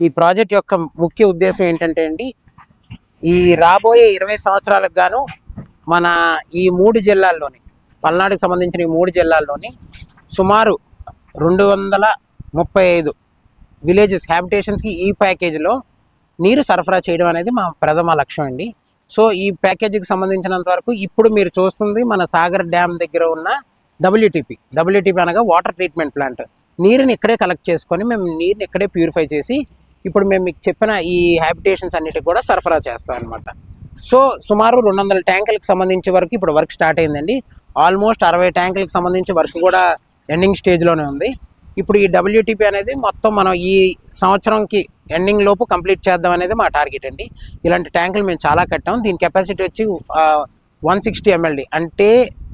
ఈ ప్రాజెక్ట్ యొక్క ముఖ్య ఉద్దేశం ఏంటంటే అండి, ఈ రాబోయే 20 సంవత్సరాలకు గాను మన ఈ 3 జిల్లాల్లోని, పల్నాడుకు సంబంధించిన ఈ 3 జిల్లాల్లోని సుమారు 235 విలేజెస్ హ్యాబిటేషన్స్కి ఈ ప్యాకేజీలో నీరు సరఫరా చేయడం అనేది మా ప్రథమ లక్ష్యం అండి. సో ఈ ప్యాకేజీకి సంబంధించినంత వరకు ఇప్పుడు మీరు చూస్తుంది మన సాగర్ డ్యామ్ దగ్గర ఉన్న డబ్ల్యూటీపీ అనగా వాటర్ ట్రీట్మెంట్ ప్లాంట్. నీరుని ఇక్కడే కలెక్ట్ చేసుకొని మేము నీరుని ఇక్కడే ప్యూరిఫై చేసి ఇప్పుడు మేము మీకు చెప్పిన ఈ హ్యాబిటేషన్స్ అన్నిటికి కూడా సరఫరా చేస్తాం అనమాట. సో సుమారు 200 ట్యాంకులకు సంబంధించి వరకు ఇప్పుడు వర్క్ స్టార్ట్ అయిందండి. ఆల్మోస్ట్ 60 ట్యాంకులకు సంబంధించి వర్క్ కూడా ఎండింగ్ స్టేజ్లోనే ఉంది. ఇప్పుడు ఈ డబ్ల్యూటీపీ అనేది మొత్తం మనం ఈ సంవత్సరంకి ఎండింగ్ లోపు కంప్లీట్ చేద్దాం అనేది మా టార్గెట్ అండి. ఇలాంటి ట్యాంకులు మేము చాలా కట్టాం. దీని కెపాసిటీ వచ్చి 160 MLD అంటే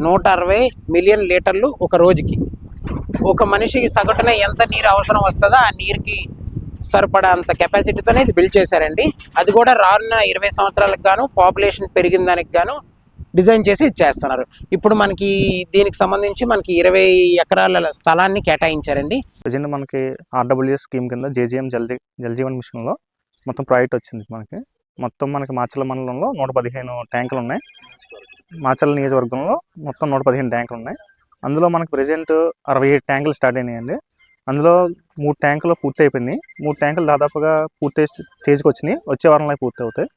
160 మిలియన్ లీటర్లు ఒక రోజుకి. ఒక మనిషికి సగటున ఎంత నీరు అవసరం వస్తుందో ఆ నీరుకి సరిపడా అంత కెపాసిటీతోనే ఇది బిల్డ్ చేశారండి. అది కూడా రానున్న 20 సంవత్సరాలకు గాను పాపులేషన్ పెరిగిన దానికి గాను డిజైన్ చేసి ఇచ్చేస్తున్నారు. ఇప్పుడు మనకి దీనికి సంబంధించి మనకి 20 ఎకరాల స్థలాన్ని కేటాయించారండి. ప్రజెంట్ మనకి ఆర్డబ్ల్యూఎస్ స్కీమ్ కింద జేజీఎం జలజీవన్ మిషన్లో మొత్తం ప్రాజెక్ట్ వచ్చింది. మొత్తం మనకి మాచర్ల మండలంలో 115 ట్యాంకులు ఉన్నాయి. మాచర్ల నియోజకవర్గంలో మొత్తం 115 ట్యాంకులు ఉన్నాయి. అందులో మనకి ప్రజెంట్ 67 ట్యాంకులు స్టార్ట్ అయినాయండి. అందులో 3 ట్యాంకులు పూర్తి అయిపోయినాయి. 3 ట్యాంకులు దాదాపుగా పూర్తి స్టేజ్కి వచ్చినాయి. వచ్చే వారంలో పూర్తి అవుతాయి.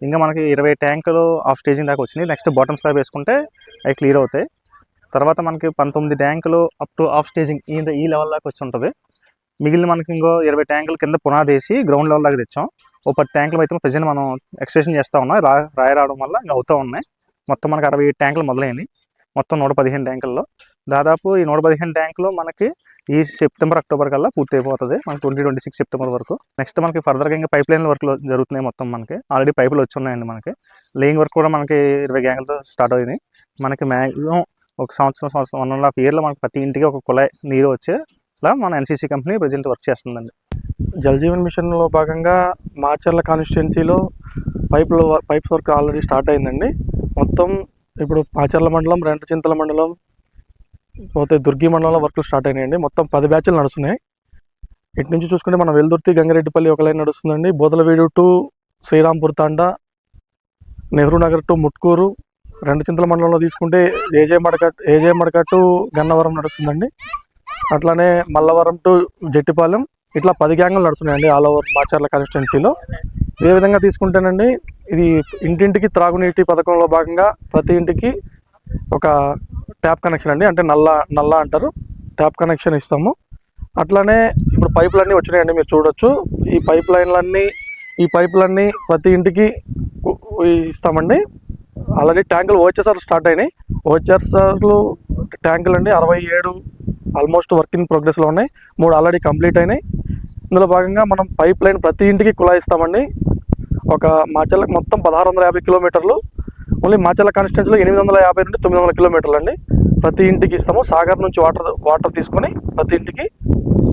ఇంకా మనకి 20 ట్యాంకులు ఆఫ్ స్టేజింగ్ దాకా వచ్చినాయి. నెక్స్ట్ బాటమ్ స్లాబ్ వేసుకుంటే అవి క్లియర్ అవుతాయి. తర్వాత మనకి 19 ట్యాంకులు అప్ టు ఆఫ్ స్టేజింగ్ ఈ లెవెల్ దాకా వచ్చి ఉంటుంది. మిగిలిన మనకి ఇంకో 20 ట్యాంకుల కింద పునాది వేసి గ్రౌండ్ లెవెల్ దాకా తెచ్చాం. 10 ట్యాంకులు అయితే ప్రజెంట్ మనం ఎక్స్టెన్షన్ చేస్తూ ఉన్నాం. రాయి రావడం వల్ల ఇంకా అవుతూ ఉన్నాయి. మొత్తం మనకి 67 ట్యాంకులు మొదలైనవి. మొత్తం 115 ట్యాంకుల్లో దాదాపు ఈ 115 ట్యాంకులు మనకి ఈ సెప్టెంబర్ అక్టోబర్ కల్లా పూర్తి అయిపోతుంది. మనకి 2026 సెప్టెంబర్ వరకు. నెక్స్ట్ మనకి ఫర్దర్గా ఇంకా పైప్ లైన్ వర్క్లు జరుగుతున్నాయి. మొత్తం మనకి ఆల్రెడీ పైపులు వచ్చి ఉన్నాయండి. మనకి లేయింగ్ వర్క్ కూడా మనకి 20 గ్యాంగులతో స్టార్ట్ అయినాయి. మనకి మ్యాక్సిమం ఒక సంవత్సరం 1.5 ఇయర్లో మనకి ప్రతి ఇంటికి ఒక కుళాయి నీరు వచ్చేలా మన ఎన్సీసీ కంపెనీ ప్రజెంట్ వర్క్ చేస్తుందండి. జలజీవన్ మిషన్లో భాగంగా మాచర్ల కాన్స్టిట్యున్సీలో పైప్స్ వర్క్ ఆల్రెడీ స్టార్ట్ అయిందండి. మొత్తం ఇప్పుడు మాచర్ల మండలం, రెంటచింతల మండలం, పోతే దుర్గి మండలంలో వర్క్లు స్టార్ట్ అయినాయండి. మొత్తం 10 బ్యాచ్లు నడుస్తున్నాయి. ఇటు నుంచి చూసుకుంటే మనం వెల్దుర్తి గంగారెడ్డిపల్లి ఒక లైన్ నడుస్తుందండి. Bodalaveedu to Srirampur Thanda, Nehru Nagar to Mutkur. రెంటచింతల మండలంలో తీసుకుంటే ఏజే మడక టు గన్నవరం నడుస్తుందండి. అట్లానే మల్లవరం టు జట్టిపాలెం. ఇట్లా 10 గ్యాంగులు నడుస్తున్నాయండి ఆల్ ఓవర్ మాచర్ల కాన్స్టిట్యున్సీలో. ఏ విధంగా తీసుకుంటేనండి, ఇది ఇంటింటికి త్రాగునీటి పథకంలో భాగంగా ప్రతి ఇంటికి ఒక ట్యాప్ కనెక్షన్ అండి, అంటే నల్ల అంటారు, ట్యాప్ కనెక్షన్ ఇస్తాము. అట్లానే ఇప్పుడు పైపులన్నీ వచ్చినాయండి, మీరు చూడొచ్చు. ఈ పైపులన్నీ ప్రతి ఇంటికి ఇస్తామండి. ఆల్రెడీ ట్యాంకులు ఓహెచ్ఎస్ఆర్ స్టార్ట్ అయినాయి. ఓహెచ్ఎస్ఆర్లు ట్యాంకులు అండి 67 ఆల్మోస్ట్ వర్క్ ఇన్ ప్రోగ్రెస్లో ఉన్నాయి. 3 ఆల్రెడీ కంప్లీట్ అయినాయి. ఇందులో భాగంగా మనం పైప్ లైన్ ప్రతి ఇంటికి కుళాయిస్తామండి. ఒక మాచర్లకు మొత్తం 1650 కిలోమీటర్లు. ఓన్లీ మాచర్ల కాన్స్టిట్యున్సీలో 850 నుండి 900 కిలోమీటర్లు అండి ప్రతి ఇంటికి ఇస్తాము. సాగర్ నుంచి వాటర్ తీసుకొని ప్రతి ఇంటికి